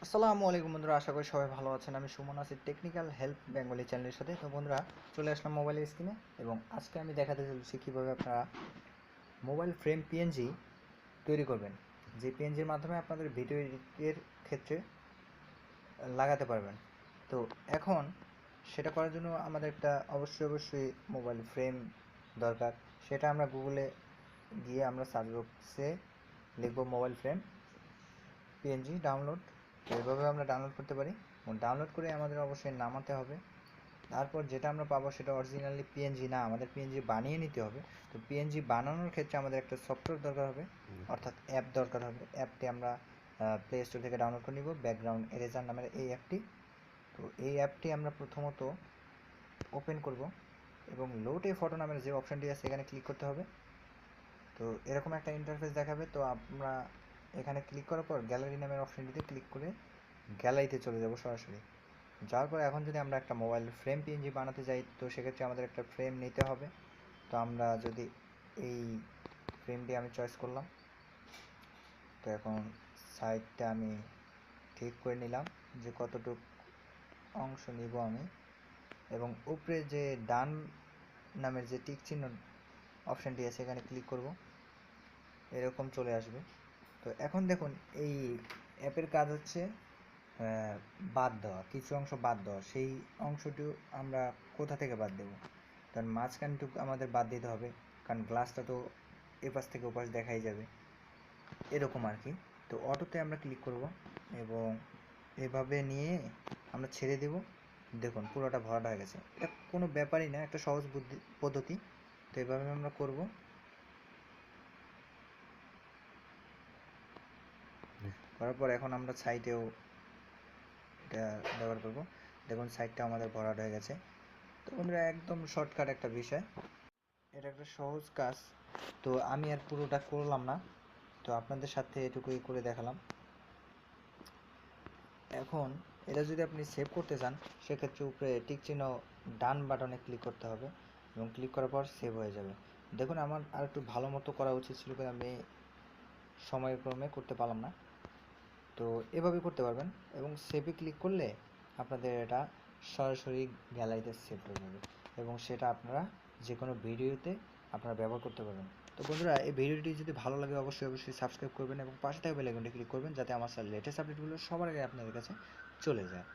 আসসালামু আলাইকুম বন্ধুরা, আশা করি সবাই ভালো আছেন। আমি সুমন আছি টেকনিক্যাল হেল্প বেঙ্গলি চ্যানেলের সাথে। তো বন্ধুরা, চলে আসলাম মোবাইলের স্ক্রিনে এবং আজকে আমি দেখাতে চলেছি কীভাবে আপনারা মোবাইল ফ্রেম পিএনজি তৈরি করবেন, যে পিএনজির মাধ্যমে আপনাদের ভিডিও এডিটের ক্ষেত্রে লাগাতে পারবেন। তো এখন সেটা করার জন্য আমাদের একটা অবশ্যই মোবাইল ফ্রেম দরকার। সেটা আমরা গুগলে গিয়ে আমরা সার্চ বক্সে লিখব মোবাইল ফ্রেম পিএনজি ডাউনলোড। এইভাবে আমরা ডাউনলোড করতে পারি এবং ডাউনলোড করে আমাদের অবশ্যই নামাতে হবে। তারপর যেটা আমরা পাবো সেটা অরিজিনালি পিএনজি না, আমাদের পিএনজি বানিয়ে নিতে হবে। তো পিএনজি বানানোর ক্ষেত্রে আমাদের একটা সফটওয়্যার দরকার হবে, অর্থাৎ অ্যাপ দরকার হবে। অ্যাপটি আমরা প্লে স্টোর থেকে ডাউনলোড করে নিব, ব্যাকগ্রাউন্ড এরেজার নামের এই অ্যাপটি। তো এই অ্যাপটি আমরা প্রথমত ওপেন করব এবং লোড এ ফটো নামের যে অপশানটি আছে এখানে ক্লিক করতে হবে। তো এরকম একটা ইন্টারফেস দেখাবে। তো আমরা এখানে ক্লিক করার পর গ্যালারি নামের অপশানটিতে ক্লিক করে গ্যালারিতে চলে যাব সরাসরি। যাওয়ার পর এখন যদি আমরা একটা মোবাইল ফ্রেম পিএনজি বানাতে যাই, তো সেক্ষেত্রে আমাদের একটা ফ্রেম নিতে হবে। তো আমরা যদি এই ফ্রেমটি আমি চয়েস করলাম, তো এখন সাইডটা আমি ঠিক করে নিলাম যে কতটুকু অংশ নিব আমি, এবং উপরে যে ডান নামের যে টিক চিহ্ন অপশানটি আছে এখানে ক্লিক করব, এরকম চলে আসবে। তো এখন দেখুন, এই অ্যাপের কাজ হচ্ছে বাদ দেওয়া, কিছু অংশ বাদ দেওয়া। সেই অংশটি আমরা কোথা থেকে বাদ দেব? কারণ মাঝখানটুকু আমাদের বাদ দিতে হবে, কারণ গ্লাসটা তো এপাশ থেকে ওপাশ দেখাই যাবে, এরকম আর কি। তো অটোতে আমরা ক্লিক করব এবং এভাবে নিয়ে আমরা ছেড়ে দেব। দেখুন পুরোটা ভরাট হয়ে গেছে। এটা কোনো ব্যাপারই না, একটা সহজ পদ্ধতি। তো এভাবে আমরা করব। করার পর এখন আমরা সাইডেও এটা ব্যবহার করব। দেখুন সাইডটা আমাদের ভরাট হয়ে গেছে। তো বন্ধুরা, একদম শর্টকাট একটা বিষয়, এটা একটা সহজ কাজ। তো আমি আর পুরোটা করলাম না, তো আপনাদের সাথে এটুকুই করে দেখালাম। এখন এটা যদি আপনি সেভ করতে চান, সেক্ষেত্রে উপরে টিক চিহ্ন ডান বাটনে ক্লিক করতে হবে এবং ক্লিক করার পর সেভ হয়ে যাবে। দেখুন আমার আর একটু ভালো মতো করা উচিত ছিল, কিন্তু আমি সময়ক্রমে করতে পারলাম না। তো এভাবে করতে পারবেন এবং সেভে ক্লিক করলে আপনাদের এটা সরাসরি গ্যালারিতে সেভ হয়ে যাবে এবং সেটা আপনারা যে কোনো ভিডিওতে আপনারা ব্যবহার করতে পারবেন। তো বন্ধুরা, এই ভিডিওটি যদি ভালো লাগে অবশ্যই সাবস্ক্রাইব করবেন এবং পাশে থাকা বেল আইকনটি ক্লিক করবেন, যাতে আমার লেটেস্ট আপডেটগুলো সবার আগে আপনাদের কাছে চলে যায়।